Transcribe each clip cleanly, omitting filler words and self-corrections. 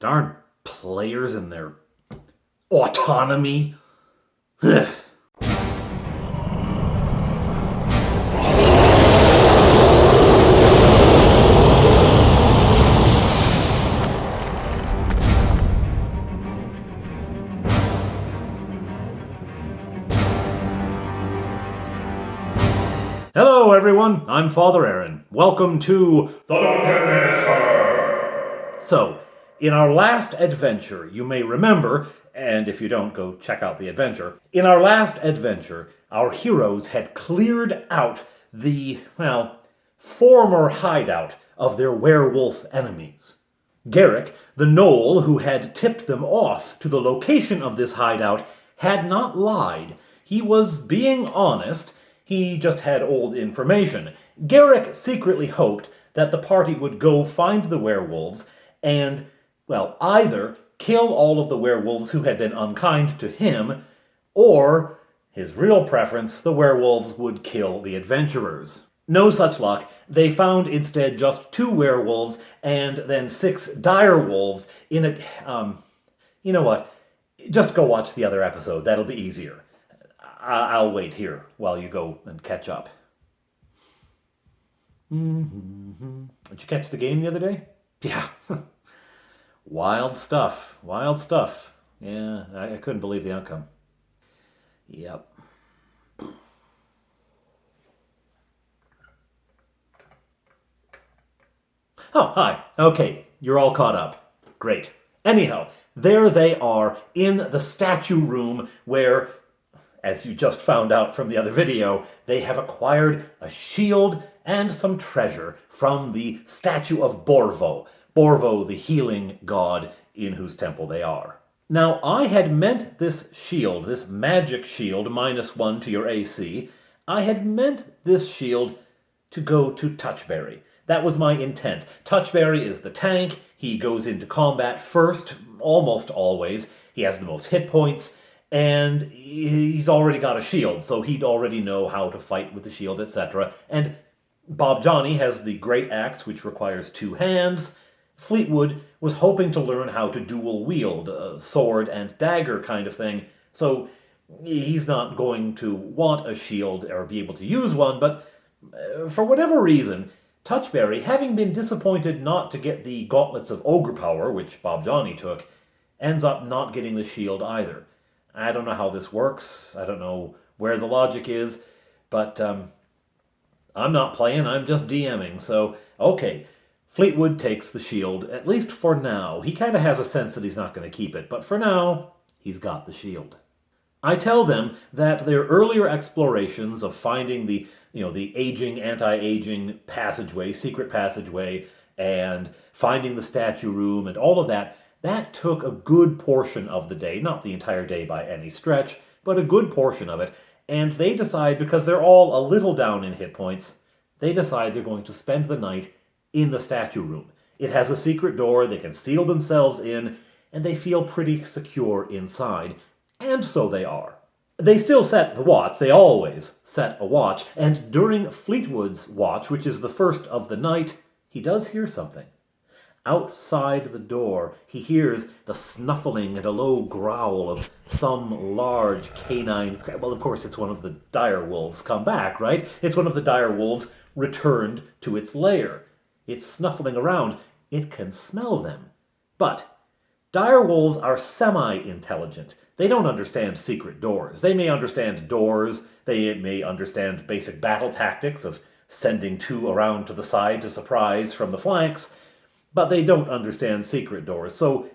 Darn players and their autonomy. Hello everyone, I'm Father Aaron. Welcome to the Dungeon Master! So, in our last adventure, you may remember, and if you don't, go check out the adventure. In our last adventure, our heroes had cleared out the, former hideout of their werewolf enemies. Garrick, the gnoll who had tipped them off to the location of this hideout, had not lied. He was being honest. He just had old information. Garrick secretly hoped that the party would go find the werewolves and, either kill all of the werewolves who had been unkind to him, or, his real preference, the werewolves would kill the adventurers. No such luck. They found instead just 2 werewolves and then 6 dire wolves in a... you know what? Just go watch the other episode. That'll be easier. I'll wait here while you go and catch up. Did you catch the game the other day? Yeah. Wild stuff. Wild stuff. Yeah, I couldn't believe the outcome. Yep. Oh, hi. Okay, you're all caught up. Great. Anyhow, there they are in the statue room where, as you just found out from the other video, they have acquired a shield and some treasure from the statue of Borvo. Borvo, the healing god in whose temple they are. Now, I had meant this shield, this magic shield, -1 to your AC, I had meant this shield to go to Touchberry. That was my intent. Touchberry is the tank. He goes into combat first, almost always. He has the most hit points, and he's already got a shield, so he'd already know how to fight with the shield, etc. And Bob Johnny has the great axe, which requires 2 hands. Fleetwood was hoping to learn how to dual wield, a sword and dagger kind of thing, so he's not going to want a shield or be able to use one, but for whatever reason, Touchberry, having been disappointed not to get the Gauntlets of Ogre Power, which Bob Johnny took, ends up not getting the shield either. I don't know how this works. I don't know where the logic is, but I'm not playing, I'm just DMing, so okay. Fleetwood takes the shield, at least for now. He kind of has a sense that he's not going to keep it, but for now, he's got the shield. I tell them that their earlier explorations of finding the aging, anti-aging passageway, secret passageway, and finding the statue room and all of that, that took a good portion of the day, not the entire day by any stretch, but a good portion of it, and they decide, because they're all a little down in hit points, they decide they're going to spend the night in the statue room. It has a secret door, they can seal themselves in, and they feel pretty secure inside, and so they are. They still set the watch, they always set a watch, and during Fleetwood's watch, which is the first of the night, he does hear something. Outside the door, he hears the snuffling and a low growl of some large canine... Well, of course, it's one of the dire wolves come back, right? It's one of the dire wolves returned to its lair. It's snuffling around. It can smell them. But dire wolves are semi-intelligent. They don't understand secret doors. They may understand doors. They may understand basic battle tactics of sending 2 around to the side to surprise from the flanks, but they don't understand secret doors. So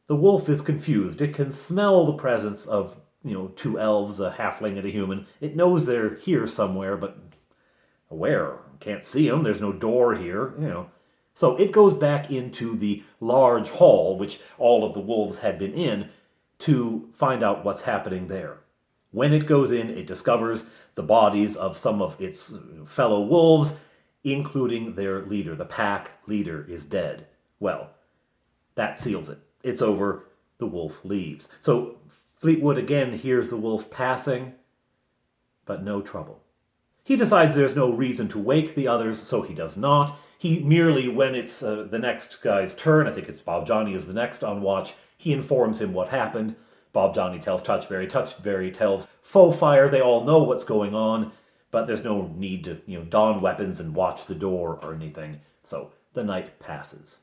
the wolf is confused. It can smell the presence of, 2 elves, a halfling, and a human. It knows they're here somewhere, but where? Can't see them. There's no door here, So it goes back into the large hall, which all of the wolves had been in, to find out what's happening there. When it goes in, it discovers the bodies of some of its fellow wolves, including their leader. The pack leader is dead. Well, that seals it. It's over. The wolf leaves. So Fleetwood again hears the wolf passing, but no trouble. He decides there's no reason to wake the others, so he does not. He merely, when it's the next guy's turn, I think it's Bob Johnny is the next on watch, he informs him what happened. Bob Johnny tells Touchberry. Touchberry tells Faux Fire. They all know what's going on, but there's no need to, don weapons and watch the door or anything. So the night passes.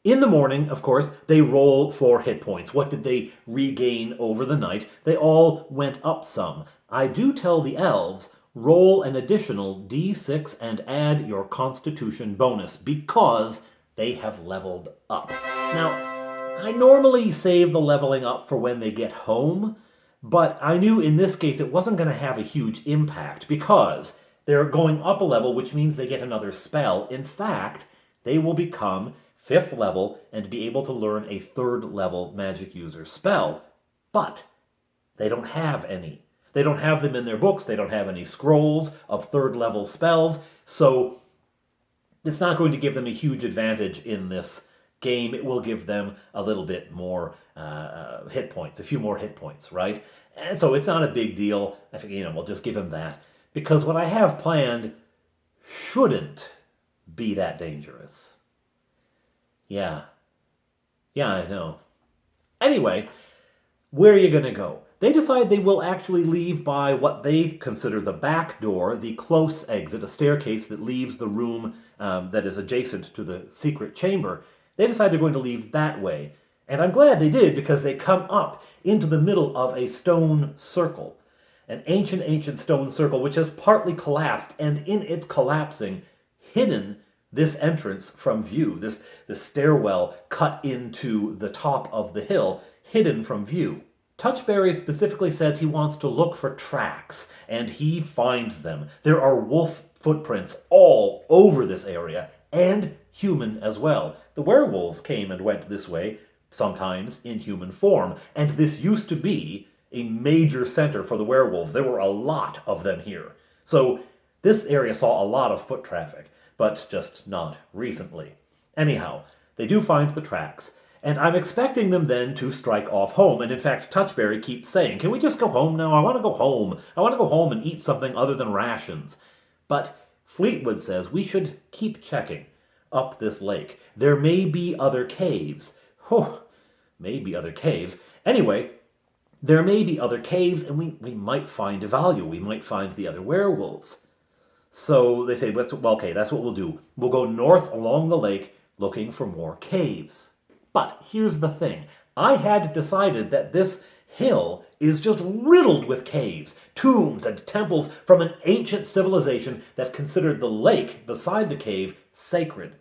In the morning, of course, they roll for hit points. What did they regain over the night? They all went up some. I do tell the elves, roll an additional d6 and add your constitution bonus because they have leveled up. Now, I normally save the leveling up for when they get home, but I knew in this case it wasn't going to have a huge impact because they're going up a level, which means they get another spell. In fact, they will become 5th level and be able to learn a 3rd level magic user spell. But they don't have any. They don't have them in their books. They don't have any scrolls of 3rd level spells. So it's not going to give them a huge advantage in this game. It will give them a little bit more hit points, a few more hit points, right? And so it's not a big deal. I think, we'll just give them that. Because what I have planned shouldn't be that dangerous. Yeah, I know. Anyway, where are you going to go? They decide they will actually leave by what they consider the back door, the close exit, a staircase that leaves the room that is adjacent to the secret chamber. They decide they're going to leave that way. And I'm glad they did because they come up into the middle of a stone circle. An ancient stone circle which has partly collapsed, and in its collapsing, hidden this entrance from view, this stairwell cut into the top of the hill, hidden from view. Touchberry specifically says he wants to look for tracks, and he finds them. There are wolf footprints all over this area, and human as well. The werewolves came and went this way, sometimes in human form, and this used to be a major center for the werewolves. There were a lot of them here. So this area saw a lot of foot traffic, but just not recently. Anyhow, they do find the tracks, and I'm expecting them then to strike off home. And in fact, Touchberry keeps saying, can we just go home now? I want to go home. I want to go home and eat something other than rations. But Fleetwood says we should keep checking up this lake. There may be other caves. Maybe other caves. Anyway, there may be other caves, and we might find a value. We might find the other werewolves. So they say, okay, that's what we'll do. We'll go north along the lake looking for more caves. But here's the thing. I had decided that this hill is just riddled with caves, tombs, and temples from an ancient civilization that considered the lake beside the cave sacred.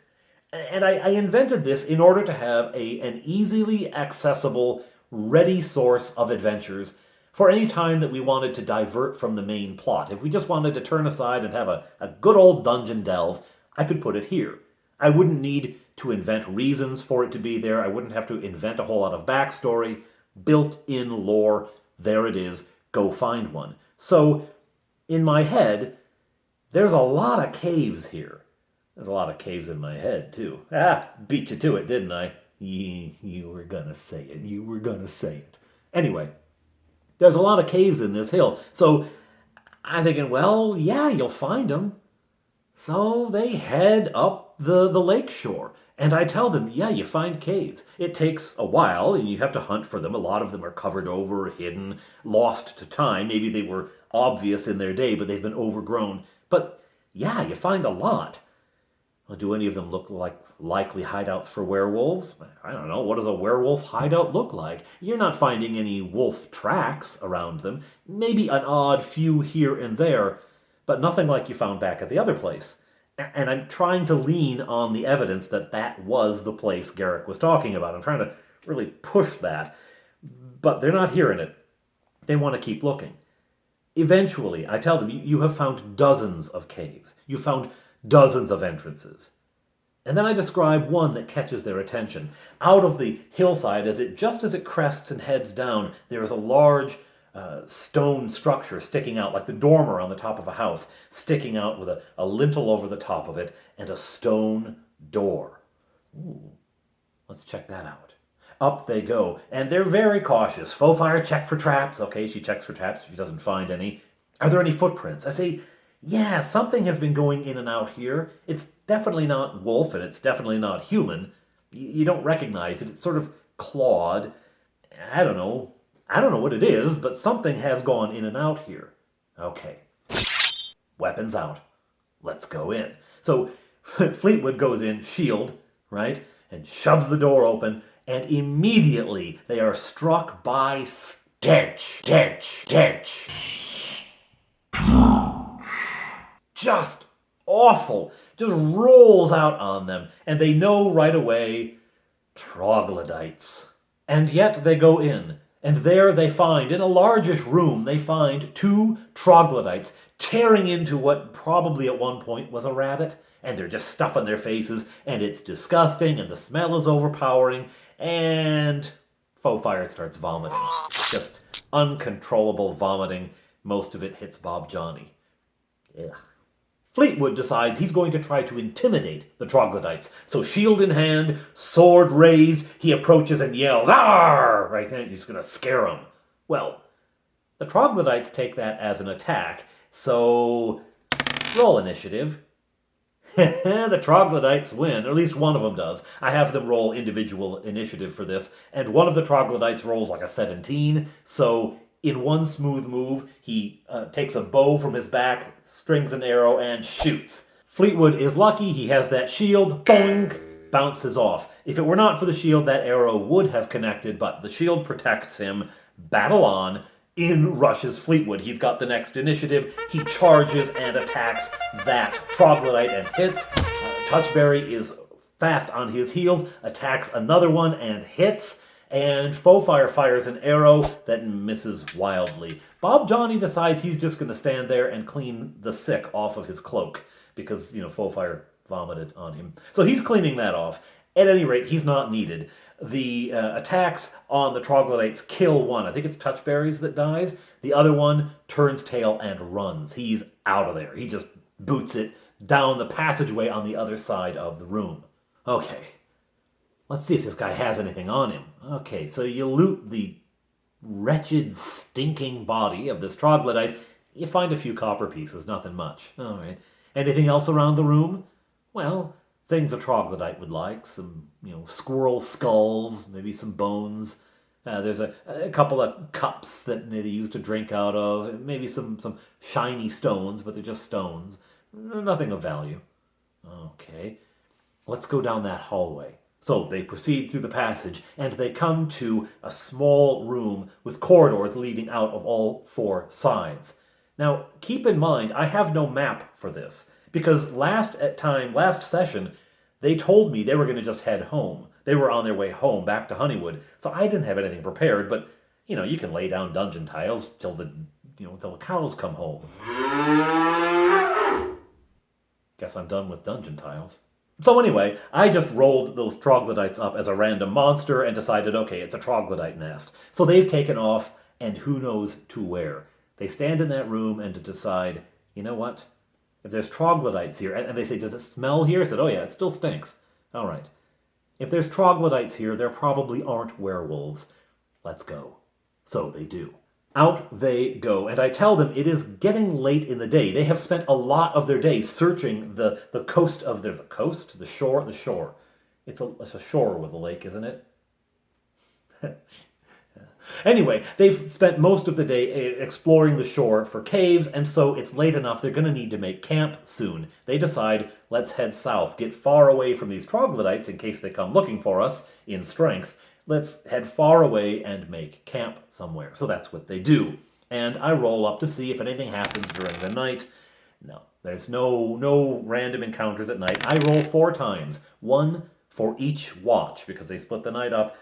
And I invented this in order to have an easily accessible, ready source of adventures for any time that we wanted to divert from the main plot. If we just wanted to turn aside and have a good old dungeon delve, I could put it here. I wouldn't need to invent reasons for it to be there. I wouldn't have to invent a whole lot of backstory. Built-in lore, there it is, go find one. So, in my head, there's a lot of caves here. There's a lot of caves in my head, too. Beat you to it, didn't I? You were gonna say it. You were gonna say it. Anyway, there's a lot of caves in this hill. So I'm thinking, well, yeah, you'll find them. So they head up the lake shore. And I tell them, yeah, you find caves. It takes a while, and you have to hunt for them. A lot of them are covered over, hidden, lost to time. Maybe they were obvious in their day, but they've been overgrown. But yeah, you find a lot. Well, do any of them look like likely hideouts for werewolves? I don't know. What does a werewolf hideout look like? You're not finding any wolf tracks around them. Maybe an odd few here and there, but nothing like you found back at the other place. And I'm trying to lean on the evidence that that was the place Garrick was talking about. I'm trying to really push that. But they're not hearing it. They want to keep looking. Eventually, I tell them, you have found dozens of caves. You found dozens of entrances. And then I describe one that catches their attention. Out of the hillside, just as it crests and heads down, there is a large stone structure sticking out, like the dormer on the top of a house, sticking out with a lintel over the top of it, and a stone door. Ooh, let's check that out. Up they go, and they're very cautious. Faux Fire, check for traps. Okay, she checks for traps. She doesn't find any. Are there any footprints? I say, yeah, something has been going in and out here. It's definitely not wolf, and it's definitely not human. You don't recognize it. It's sort of clawed. I don't know. I don't know what it is, but something has gone in and out here. Okay. Weapons out. Let's go in. So Fleetwood goes in, shield, right? And shoves the door open, and immediately they are struck by stench. Just awful. Just rolls out on them, and they know right away, troglodytes. And yet they go in, and there they find, in a largish room, they find 2 troglodytes tearing into what probably at one point was a rabbit, and they're just stuffing their faces, and it's disgusting, and the smell is overpowering, and Faux-Fire starts vomiting. Just uncontrollable vomiting. Most of it hits Bob Johnny. Ugh. Fleetwood decides he's going to try to intimidate the troglodytes. So shield in hand, sword raised, he approaches and yells, "Arr!" Right then, he's going to scare them. Well, the troglodytes take that as an attack, so roll initiative. The troglodytes win, or at least one of them does. I have them roll individual initiative for this, and one of the troglodytes rolls like a 17, so in one smooth move, he takes a bow from his back, strings an arrow, and shoots. Fleetwood is lucky, he has that shield, boing, bounces off. If it were not for the shield, that arrow would have connected, but the shield protects him. Battle on. In rushes Fleetwood. He's got the next initiative. He charges and attacks that troglodyte and hits. Touchberry is fast on his heels, attacks another one and hits. And Faux-Fire fires an arrow that misses wildly. Bob Johnny decides he's just going to stand there and clean the sick off of his cloak because, Faux-Fire vomited on him. So he's cleaning that off. At any rate, he's not needed. The attacks on the troglodytes kill one. I think it's Touchberries that dies. The other one turns tail and runs. He's out of there. He just boots it down the passageway on the other side of the room. Okay. Let's see if this guy has anything on him. Okay, so you loot the wretched, stinking body of this troglodyte. You find a few copper pieces, nothing much. All right. Anything else around the room? Well, things a troglodyte would like. Some, squirrel skulls, maybe some bones. There's a couple of cups that they use to drink out of. Maybe some shiny stones, but they're just stones. Nothing of value. Okay. Let's go down that hallway. So they proceed through the passage, and they come to a small room with corridors leading out of all 4 sides. Now, keep in mind, I have no map for this, because last session, they told me they were going to just head home. They were on their way home, back to Honeywood, so I didn't have anything prepared, but, you can lay down dungeon tiles till the cows come home. Guess I'm done with dungeon tiles. So anyway, I just rolled those troglodytes up as a random monster and decided, okay, it's a troglodyte nest. So they've taken off, and who knows to where. They stand in that room and decide, you know what? If there's troglodytes here, and they say, does it smell here? I said, oh yeah, it still stinks. All right. If there's troglodytes here, there probably aren't werewolves. Let's go. So they do. Out they go, and I tell them it is getting late in the day. They have spent a lot of their day searching the coast of the coast? The shore? The shore. It's a shore with a lake, isn't it? Anyway, they've spent most of the day exploring the shore for caves, and so it's late enough they're going to need to make camp soon. They decide, let's head south, get far away from these troglodytes in case they come looking for us in strength. Let's head far away and make camp somewhere. So that's what they do. And I roll up to see if anything happens during the night. No, there's no random encounters at night. I roll 4 times, 1 for each watch, because they split the night up.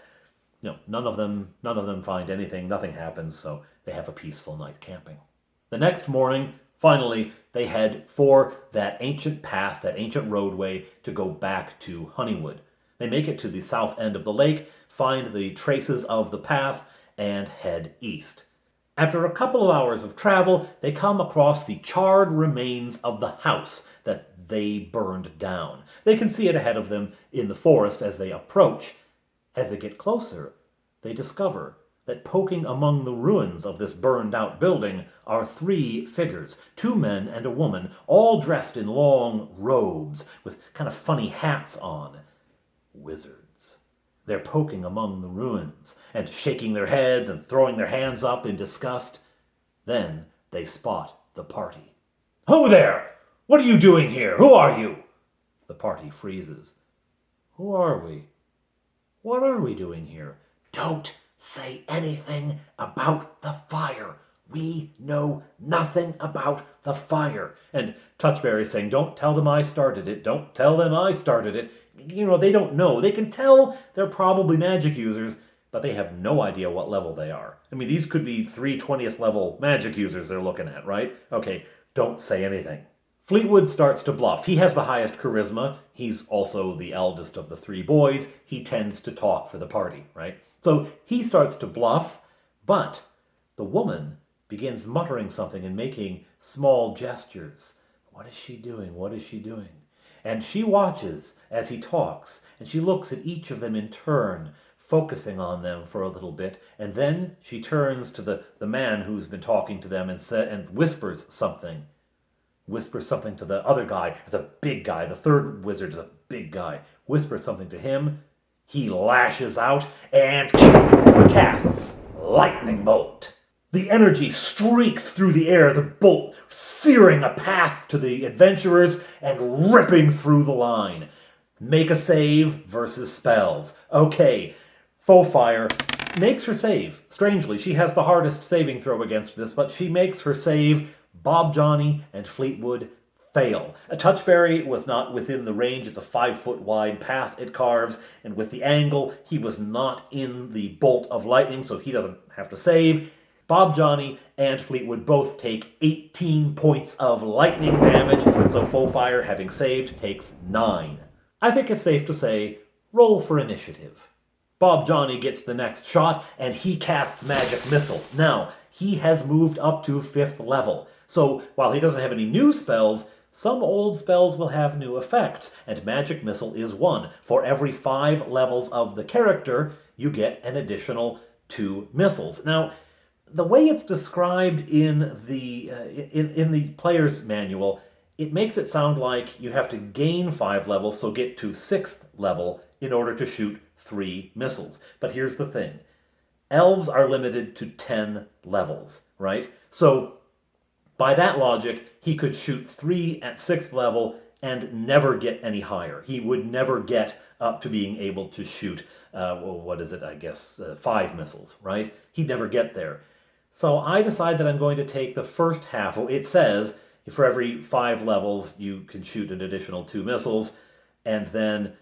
No, none of them find anything. Nothing happens, so they have a peaceful night camping. The next morning, finally, they head for that ancient path, that ancient roadway, to go back to Honeywood. They make it to the south end of the lake, find the traces of the path, and head east. After a couple of hours of travel, they come across the charred remains of the house that they burned down. They can see it ahead of them in the forest as they approach. As they get closer, they discover that poking among the ruins of this burned-out building are 3 figures, 2 men and a woman, all dressed in long robes with kind of funny hats on. Wizards. They're poking among the ruins and shaking their heads and throwing their hands up in disgust. Then they spot the party. "Who there? What are you doing here? Who are you?" The party freezes. "Who are we? What are we doing here?" "Don't say anything about the fire. We know nothing about the fire." And Touchberry's saying, "Don't tell them I started it. Don't tell them I started it." You know, they don't know. They can tell they're probably magic users, but they have no idea what level they are. I mean, these could be 3/20th level magic users they're looking at, right? Okay, don't say anything. Fleetwood starts to bluff. He has the highest charisma. He's also the eldest of the 3 boys. He tends to talk for the party, right? So he starts to bluff, but the woman begins muttering something and making small gestures. What is she doing? What is she doing? And she watches as he talks, and she looks at each of them in turn, focusing on them for a little bit, and then she turns to the man who's been talking to them and whispers something. Whispers something to the other guy. It's a big guy. The 3rd wizard is a big guy. Whispers something to him. He lashes out and casts lightning bolt. The energy streaks through the air, the bolt searing a path to the adventurers and ripping through the line. Make a save versus spells. Okay, Faux Fire makes her save. Strangely, she has the hardest saving throw against this, but she makes her save. Bob, Johnny, and Fleetwood fail. A Touchberry was not within the range. It's a 5-foot wide path it carves, and with the angle, he was not in the bolt of lightning, so he doesn't have to save. Bob, Johnny, and Fleetwood both take 18 points of lightning damage, so Faux Fire, having saved, takes 9. I think it's safe to say, roll for initiative. Bob Johnny gets the next shot, and he casts Magic Missile. Now, he has moved up to 5th level, so while he doesn't have any new spells, some old spells will have new effects, and Magic Missile is one. For every 5 levels of the character, you get an additional 2 missiles. Now, the way it's described in the player's manual, it makes it sound like you have to gain 5 levels, so get to 6th level in order to shoot 3 missiles. But here's the thing. Elves are limited to 10 levels, right? So by that logic, he could shoot 3 at 6th level and never get any higher. He would never get up to being able to shoot, 5 missiles, right? He'd never get there. So I decide that I'm going to take the first half. It says for every 5 levels, you can shoot an additional 2 missiles, and then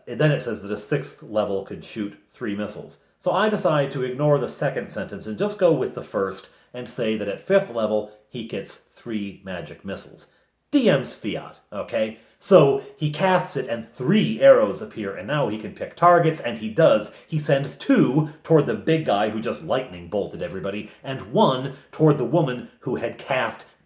it says that a 6th level could shoot 3 missiles. So I decide to ignore the second sentence and just go with the first and say that at 5th level, he gets 3 magic missiles. DM's fiat, okay? So he casts it and 3 arrows appear, and now he can pick targets, and he does. He sends 2 toward the big guy who just lightning bolted everybody, and 1 toward the woman who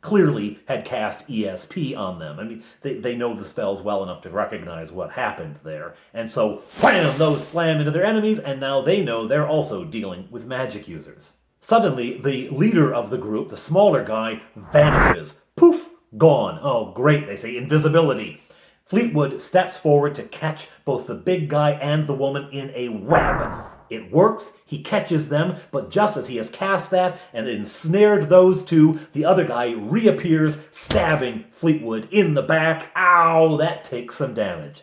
clearly had cast ESP on them. I mean, they know the spells well enough to recognize what happened there. And so, wham, those slam into their enemies, and now they know they're also dealing with magic users. Suddenly, the leader of the group, the smaller guy, vanishes. Poof! Gone. Oh, great, they say. Invisibility. Fleetwood steps forward to catch both the big guy and the woman in a web. It works, he catches them, but just as he has cast that and ensnared those 2, the other guy reappears, stabbing Fleetwood in the back. Ow, that takes some damage.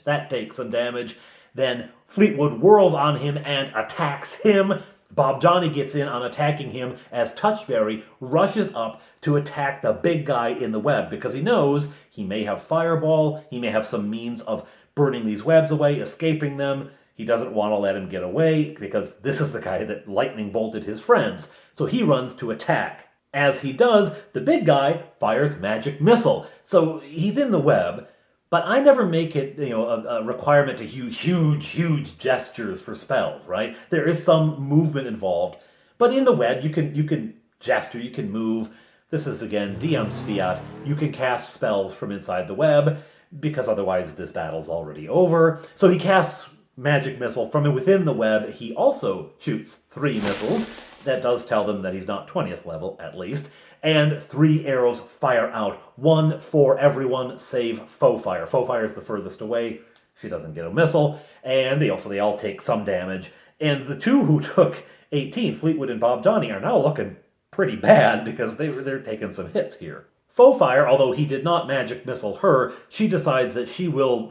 Then Fleetwood whirls on him and attacks him. Bob Johnny gets in on attacking him as Touchberry rushes up to attack the big guy in the web because he knows he may have fireball, he may have some means of burning these webs away, escaping them. He doesn't want to let him get away because this is the guy that lightning bolted his friends. So he runs to attack. As he does, the big guy fires Magic Missile. So he's in the web, but I never make it, a requirement to use huge gestures for spells, right? There is some movement involved, but in the web you can gesture, you can move. This is again DM's fiat. You can cast spells from inside the web because otherwise this battle's already over. So he casts Magic Missile from within the web. He also shoots 3 missiles. That does tell them that he's not 20th level, at least. And 3 arrows fire out. 1 for everyone, save Faux Fire. Faux Fire is the furthest away. She doesn't get a missile. And they all take some damage. And the 2 who took 18, Fleetwood and Bob Johnny, are now looking pretty bad because they're taking some hits here. Faux Fire, although he did not magic missile her, she decides that she will,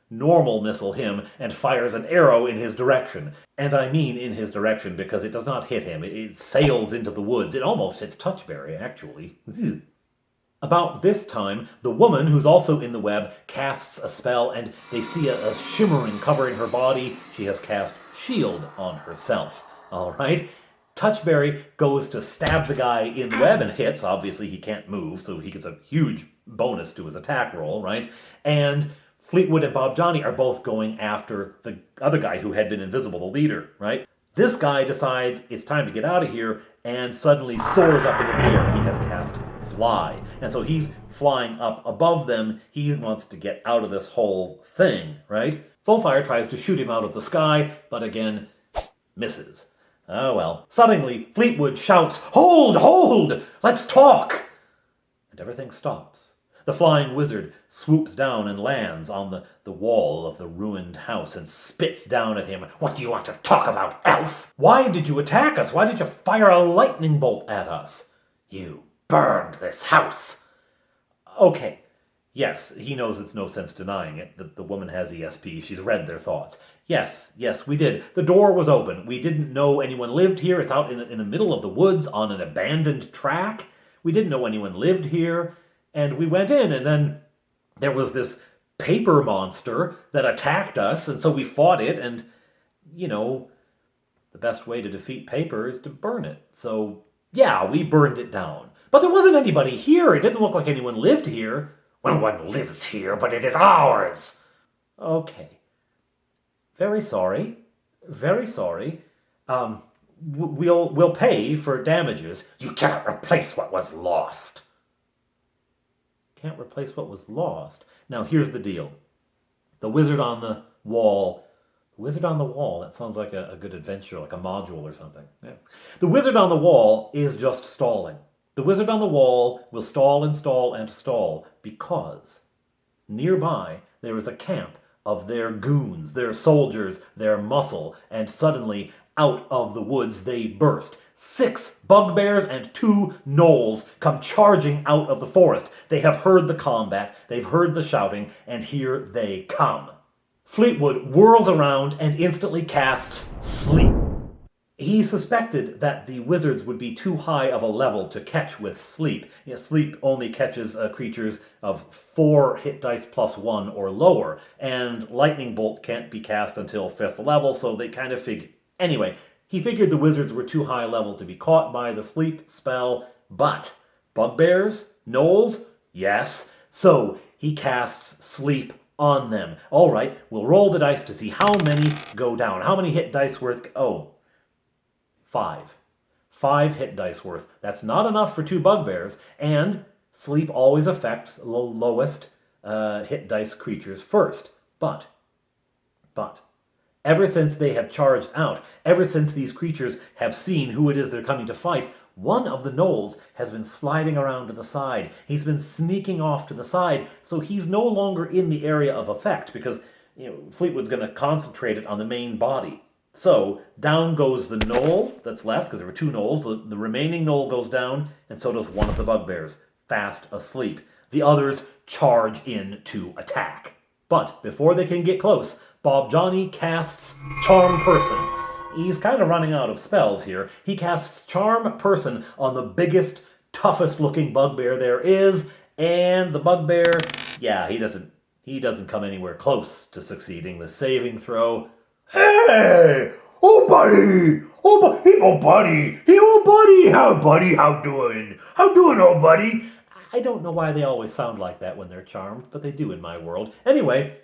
normal missile him and fires an arrow in his direction. And I mean in his direction because it does not hit him. It sails into the woods. It almost hits Touchberry, actually. About this time, the woman, who's also in the web, casts a spell, and they see a shimmering covering her body. She has cast Shield on herself. All right? Touchberry goes to stab the guy in the web and hits. Obviously, he can't move, so he gets a huge bonus to his attack roll, right? And Fleetwood and Bob Johnny are both going after the other guy who had been invisible, the leader, right? This guy decides it's time to get out of here and suddenly soars up into the air. He has cast Fly. And so he's flying up above them. He wants to get out of this whole thing, right? Faux Fire tries to shoot him out of the sky, but again, misses. Oh well. Suddenly, Fleetwood shouts, "Hold! Hold! Let's talk!" And everything stops. The flying wizard swoops down and lands on the wall of the ruined house and spits down at him. "What do you want to talk about, elf? Why did you attack us? Why did you fire a lightning bolt at us? You burned this house." Okay. Yes, he knows it's no sense denying it. The woman has ESP. She's read their thoughts. Yes, we did. The door was open. We didn't know anyone lived here. It's out in the middle of the woods on an abandoned track. We didn't know anyone lived here. And we went in, and then there was this paper monster that attacked us, and so we fought it, and, the best way to defeat paper is to burn it. So, yeah, we burned it down. But there wasn't anybody here. It didn't look like anyone lived here. "No one lives here, but it is ours." Okay. Very sorry. Very sorry. We'll pay for damages. "You cannot replace what was lost." Can't replace what was lost. Now, here's the deal. The wizard on the wall... that sounds like a good adventure, like a module or something. Yeah. The wizard on the wall is just stalling. The wizard on the wall will stall and stall and stall because nearby there is a camp of their goons, their soldiers, their muscle, and suddenly out of the woods they burst. 6 bugbears and 2 gnolls come charging out of the forest. They have heard the combat, they've heard the shouting, and here they come. Fleetwood whirls around and instantly casts Sleep. He suspected that the wizards would be too high of a level to catch with Sleep. Sleep only catches creatures of 4 hit dice plus 1 or lower, and Lightning Bolt can't be cast until 5th level, so they kind of figured... Anyway, he figured the wizards were too high level to be caught by the Sleep spell, but bugbears? Gnolls? Yes. So he casts Sleep on them. All right, we'll roll the dice to see how many go down. How many hit dice worth... 5. 5 hit dice worth. That's not enough for 2 bugbears, and Sleep always affects the lowest hit dice creatures first. But, ever since they have charged out, ever since these creatures have seen who it is they're coming to fight, one of the gnolls has been sliding around to the side. He's been sneaking off to the side, so he's no longer in the area of effect, because Fleetwood's going to concentrate it on the main body. So, down goes the gnoll that's left, because there were 2 gnolls. The remaining gnoll goes down, and so does one of the bugbears, fast asleep. The others charge in to attack. But before they can get close, Bob Johnny casts Charm Person. He's kind of running out of spells here. He casts Charm Person on the biggest, toughest-looking bugbear there is, and the bugbear, yeah, he doesn't come anywhere close to succeeding the saving throw. "Hey! Oh, buddy! Oh, buddy! How doing? How doing, old buddy?" I don't know why they always sound like that when they're charmed, but they do in my world. Anyway,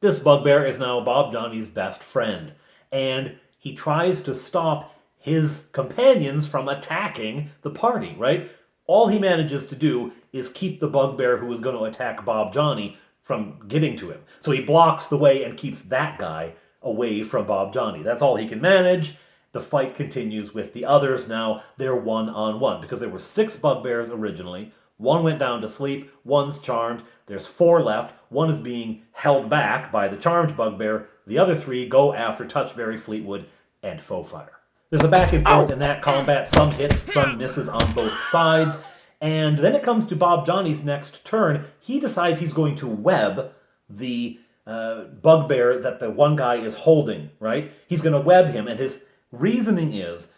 this bugbear is now Bob Johnny's best friend, and he tries to stop his companions from attacking the party, right? All he manages to do is keep the bugbear who is going to attack Bob Johnny from getting to him. So he blocks the way and keeps that guy away from Bob Johnny. That's all he can manage, the fight continues with the others now. They're one-on-one because there were 6 bugbears originally. 1 went down to sleep, 1's charmed. There's 4 left. 1 is being held back by the charmed bugbear. The other 3 go after Touchberry, Fleetwood, and Fofire. There's a back and forth in that combat. Some hits, some misses on both sides. And then it comes to Bob Johnny's next turn. He decides he's going to web the bugbear that the one guy is holding, right? He's going to web him, and his reasoning is,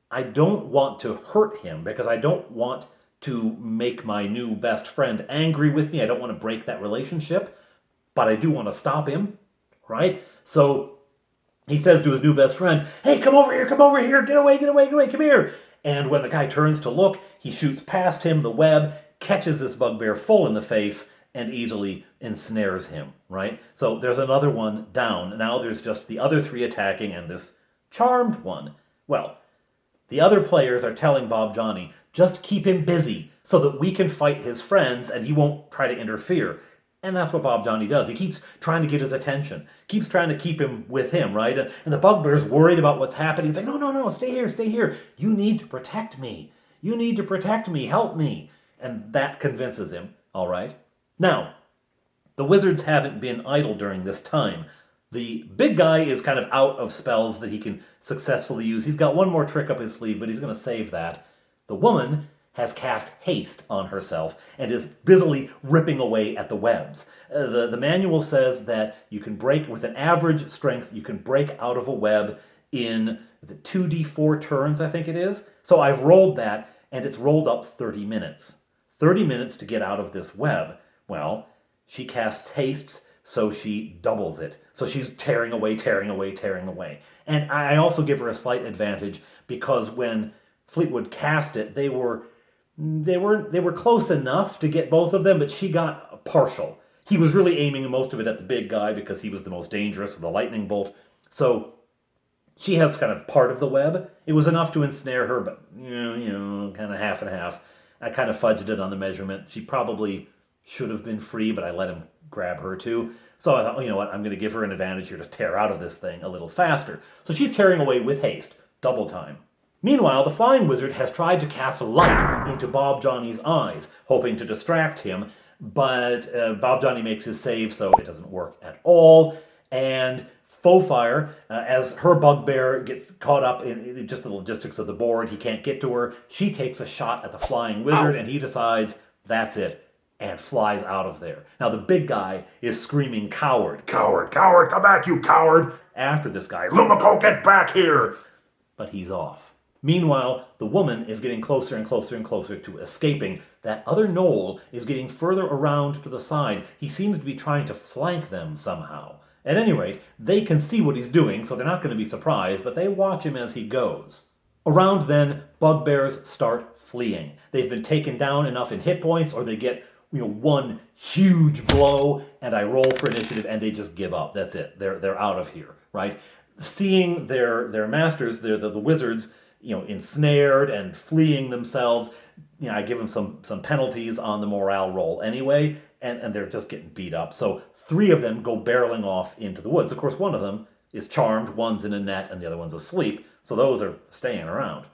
I don't want to hurt him because I don't want to make my new best friend angry with me. I don't want to break that relationship, but I do want to stop him, right? So he says to his new best friend, hey, come over here, get away, come here. And when the guy turns to look, he shoots past him, the web, catches this bugbear full in the face, and easily ensnares him, right? So there's another one down. Now there's just the other 3 attacking and this charmed one. Well, the other players are telling Bob Johnny, just keep him busy so that we can fight his friends and he won't try to interfere. And that's what Bob Johnny does. He keeps trying to get his attention, keeps trying to keep him with him, right? And the bugbear's worried about what's happening. He's like, no, stay here. You need to protect me. Help me. And that convinces him, all right? Now, the wizards haven't been idle during this time. The big guy is kind of out of spells that he can successfully use. He's got one more trick up his sleeve, but he's going to save that. The woman has cast haste on herself and is busily ripping away at the webs. The manual says that you can break, with an average strength, you can break out of a web in 2d4 turns, I think it is. So I've rolled that, and it's rolled up 30 minutes. 30 minutes to get out of this web. Well, she casts hastes, so she doubles it. So she's tearing away. And I also give her a slight advantage because when Fleetwood cast it, they were close enough to get both of them, but she got a partial. He was really aiming most of it at the big guy because he was the most dangerous with a lightning bolt. So she has kind of part of the web. It was enough to ensnare her, but kind of half and half. I kind of fudged it on the measurement. She probably should have been free, but I let him grab her too. So I thought, you know what, I'm going to give her an advantage here to tear out of this thing a little faster. So she's tearing away with haste, double time. Meanwhile, the flying wizard has tried to cast light into Bob Johnny's eyes, hoping to distract him, but Bob Johnny makes his save, so it doesn't work at all. And Fofire, as her bugbear gets caught up in just the logistics of the board, he can't get to her, she takes a shot at the flying wizard, and he decides, that's it, and flies out of there. Now the big guy is screaming, coward, come back, you coward, after this guy. Lumiko, get back here! But he's off. Meanwhile, the woman is getting closer and closer to escaping. That other knoll is getting further around to the side. He seems to be trying to flank them somehow. At any rate, they can see what he's doing, so they're not going to be surprised, but they watch him as he goes. Around then, bugbears start fleeing. They've been taken down enough in hit points, or they get one huge blow, and I roll for initiative, and they just give up. That's it. They're out of here, right? Seeing their masters, the wizards, ensnared and fleeing themselves, I give them some penalties on the morale roll anyway, and they're just getting beat up. So 3 of them go barreling off into the woods. Of course, one of them is charmed, one's in a net, and the other one's asleep, so those are staying around.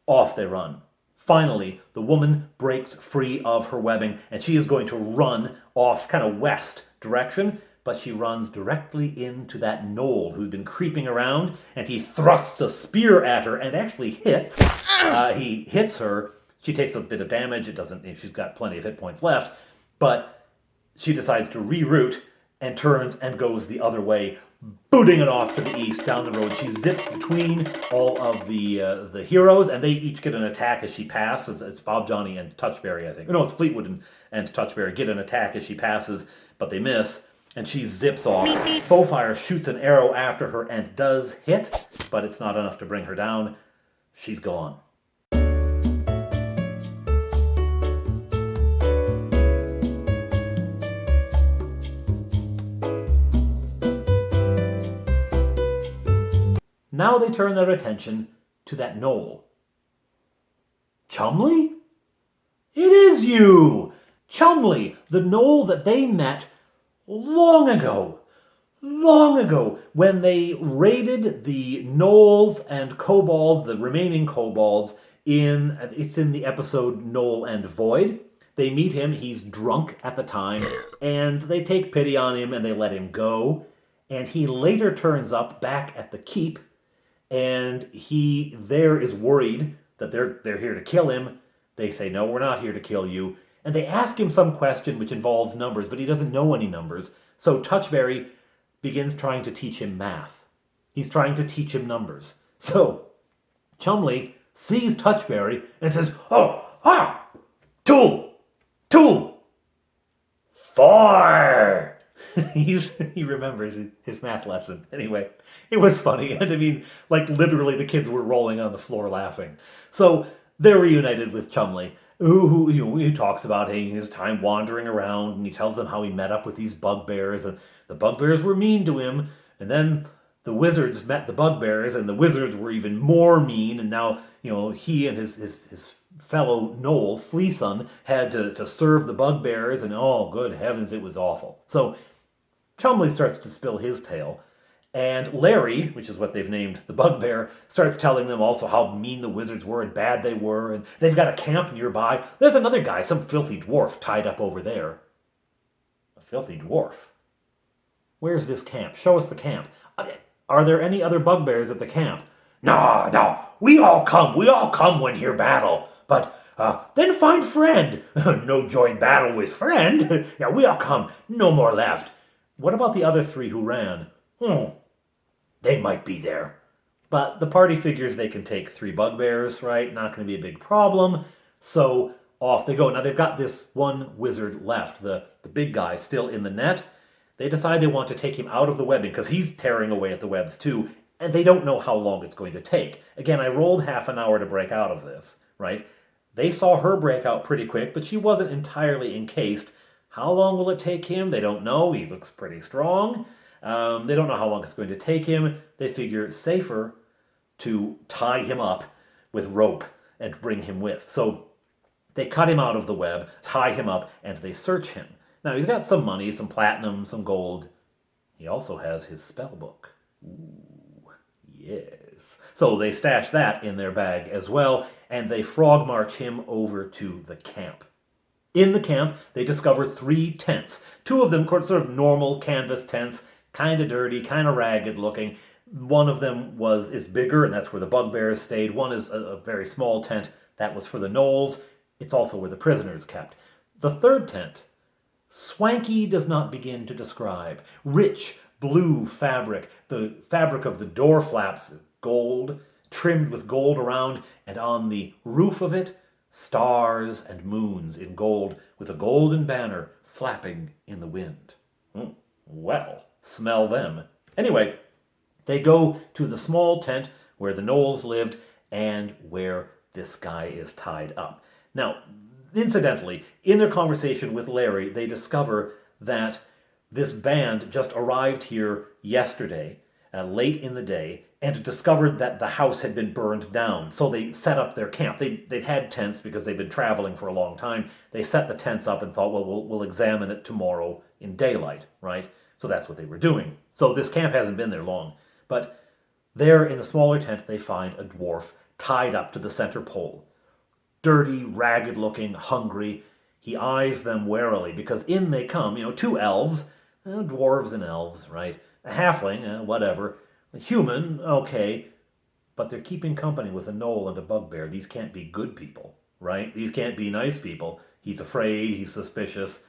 Off they run. Finally, the woman breaks free of her webbing, and she is going to run off kind of west direction, but she runs directly into that knoll who's been creeping around, and he thrusts a spear at her and actually hits. He hits her. She takes a bit of damage. She's got plenty of hit points left, but she decides to reroute and turns and goes the other way, booting it off to the east down the road. She zips between all of the heroes, and they each get an attack as she passes. It's Bob, Johnny, and Touchberry, I think. No, it's Fleetwood and Touchberry get an attack as she passes, but they miss. And she zips off. Fofire shoots an arrow after her and does hit, but it's not enough to bring her down. She's gone. Now they turn their attention to that knoll. Chumley? It is you! Chumley, the knoll that they met long ago. long ago, when they raided the gnolls and kobolds, the remaining kobolds, it's in the episode Gnoll and Void. They meet him, he's drunk at the time, and they take pity on him and they let him go. And he later turns up back at the keep, and he there is worried that they're here to kill him. They say, no, we're not here to kill you. And they ask him some question which involves numbers, but he doesn't know any numbers. So Touchberry begins trying to teach him math. He's trying to teach him numbers. So Chumley sees Touchberry and says, oh, ah, 2, 4. He remembers his math lesson. Anyway, it was funny. And I mean, like literally the kids were rolling on the floor laughing. So they're reunited with Chumley, who talks about his time wandering around, and he tells them how he met up with these bugbears, and the bugbears were mean to him, and then the wizards met the bugbears, and the wizards were even more mean, and now, he and his fellow Gnoll, Fleeson, had to serve the bugbears, and oh, good heavens, it was awful. So Chumley starts to spill his tale, and Larry, which is what they've named the bugbear, starts telling them also how mean the wizards were and bad they were, and they've got a camp nearby. There's another guy, some filthy dwarf, tied up over there. A filthy dwarf? Where's this camp? Show us the camp. Are there any other bugbears at the camp? No, we all come when hear battle. But then find friend. No join battle with friend. Yeah, we all come, no more left. What about the other 3 who ran? They might be there. But the party figures they can take 3 bugbears, right? Not going to be a big problem. So off they go. Now they've got this one wizard left, the big guy still in the net. They decide they want to take him out of the webbing because he's tearing away at the webs too, and they don't know how long it's going to take. Again, I rolled half an hour to break out of this, right? They saw her break out pretty quick, but she wasn't entirely encased. How long will it take him? They don't know. He looks pretty strong. They don't know how long it's going to take him. They figure it's safer to tie him up with rope and bring him with. So they cut him out of the web, tie him up, and they search him. Now, he's got some money, some platinum, some gold. He also has his spell book. Ooh, yes. So they stash that in their bag as well, and they frog march him over to the camp. In the camp, they discover 3 tents. 2 of them sort of normal canvas tents, kind of dirty, kind of ragged looking. One of them is bigger, and that's where the bugbears stayed. One is a very small tent. That was for the gnolls. It's also where the prisoners kept. The 3rd tent, Swanky does not begin to describe. Rich blue fabric, the fabric of the door flaps, gold, trimmed with gold around, and on the roof of it, stars and moons in gold, with a golden banner flapping in the wind. Well, smell them. Anyway, they go to the small tent where the gnolls lived and where this guy is tied up. Now, incidentally, in their conversation with Larry, they discover that this band just arrived here yesterday, late in the day, and discovered that the house had been burned down. So they set up their camp. They'd had tents because they'd been traveling for a long time. They set the tents up and thought, well, we'll examine it tomorrow in daylight, right? So that's what they were doing. So this camp hasn't been there long. But there in the smaller tent, they find a dwarf tied up to the center pole. Dirty, ragged-looking, hungry. He eyes them warily because in they come, 2 elves, dwarves and elves, right? A halfling, whatever. A human, okay, but they're keeping company with a gnoll and a bugbear. These can't be good people, right? These can't be nice people. He's afraid, he's suspicious.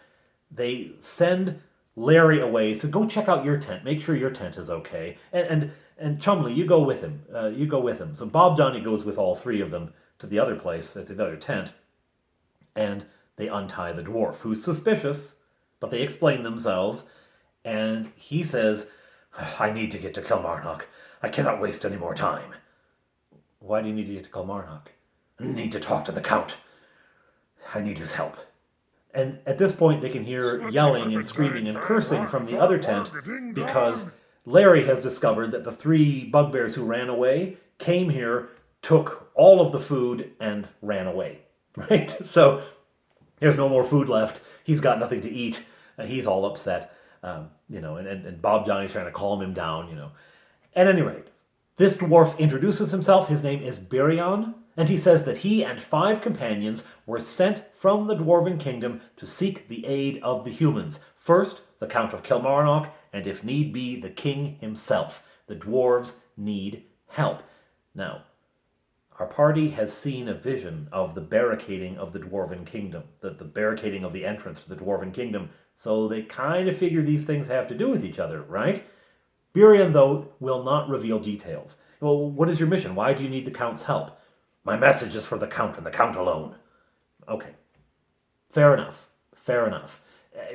They send Larry away, so go check out your tent. Make sure your tent is okay. And Chumley, you go with him. So Bob Johnny goes with all 3 of them to the other place, to the other tent, and they untie the dwarf, who's suspicious, but they explain themselves, and he says, I need to get to Kilmarnock. I cannot waste any more time. Why do you need to get to Kilmarnock? I need to talk to the Count. I need his help. And at this point, they can hear yelling and screaming and cursing from the other tent because Larry has discovered that the 3 bugbears who ran away came here, took all of the food, and ran away, right? So there's no more food left. He's got nothing to eat. He's all upset. and Bob Johnny's trying to calm him down. At any rate, this dwarf introduces himself. His name is Birion, and he says that he and 5 companions were sent from the Dwarven Kingdom to seek the aid of the humans. First, the Count of Kilmarnock, and if need be, the king himself. The dwarves need help. Now, our party has seen a vision of the barricading of the Dwarven Kingdom, the barricading of the entrance to the Dwarven Kingdom, so they kind of figure these things have to do with each other, right? Birion, though, will not reveal details. Well, what is your mission? Why do you need the Count's help? My message is for the Count and the Count alone. Okay. Fair enough. Fair enough.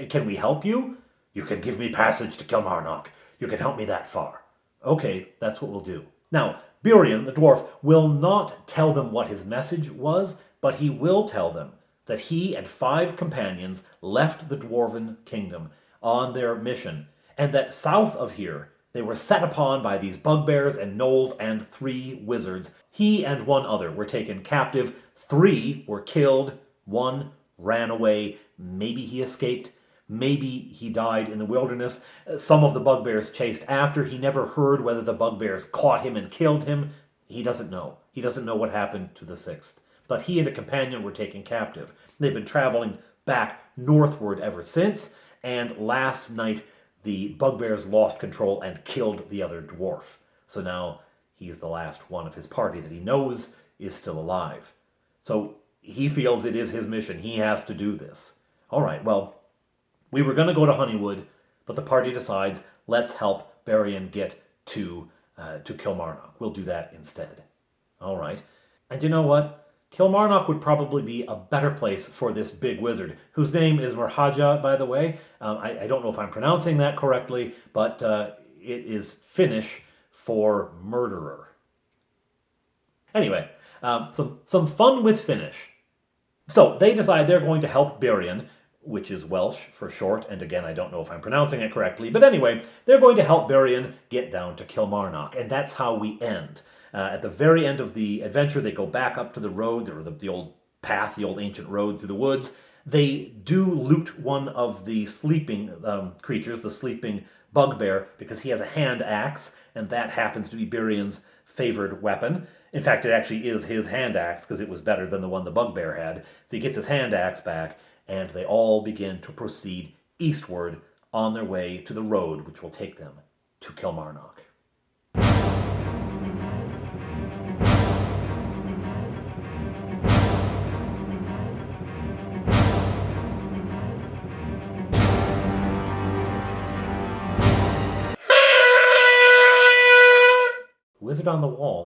Can we help you? You can give me passage to Kilmarnock. You can help me that far. Okay, that's what we'll do. Now, Birion, the dwarf, will not tell them what his message was, but he will tell them that he and 5 companions left the Dwarven Kingdom on their mission, and that south of here they were set upon by these bugbears and gnolls and 3 wizards. He and 1 other were taken captive. 3 were killed. 1 ran away. Maybe he escaped. Maybe he died in the wilderness. Some of the bugbears chased after. He never heard whether the bugbears caught him and killed him. He doesn't know. He doesn't know what happened to the 6th. But he and a companion were taken captive. They've been traveling back northward ever since, and last night the bugbears lost control and killed the other dwarf. So now he's the last one of his party that he knows is still alive. So he feels it is his mission. He has to do this. All right, well, we were going to go to Honeywood, but the party decides, let's help Birion get to Kilmarnock. We'll do that instead. All right. And you know what? Kilmarnock would probably be a better place for this big wizard, whose name is Merhaja, by the way. I don't know if I'm pronouncing that correctly, but it is Finnish for murderer. Anyway, some fun with Finnish. So they decide they're going to help Birion, which is Welsh for short, and again, I don't know if I'm pronouncing it correctly, but anyway, they're going to help Birion get down to Kilmarnock, and that's how we end. At the very end of the adventure, they go back up to the road, or the old path, the old ancient road through the woods. They do loot one of the sleeping creatures, the sleeping bugbear, because he has a hand axe, and that happens to be Birion's favored weapon. In fact, it actually is his hand axe, because it was better than the one the bugbear had. So he gets his hand axe back, and they all begin to proceed eastward on their way to the road which will take them to Kilmarnock. Wizard on the Wall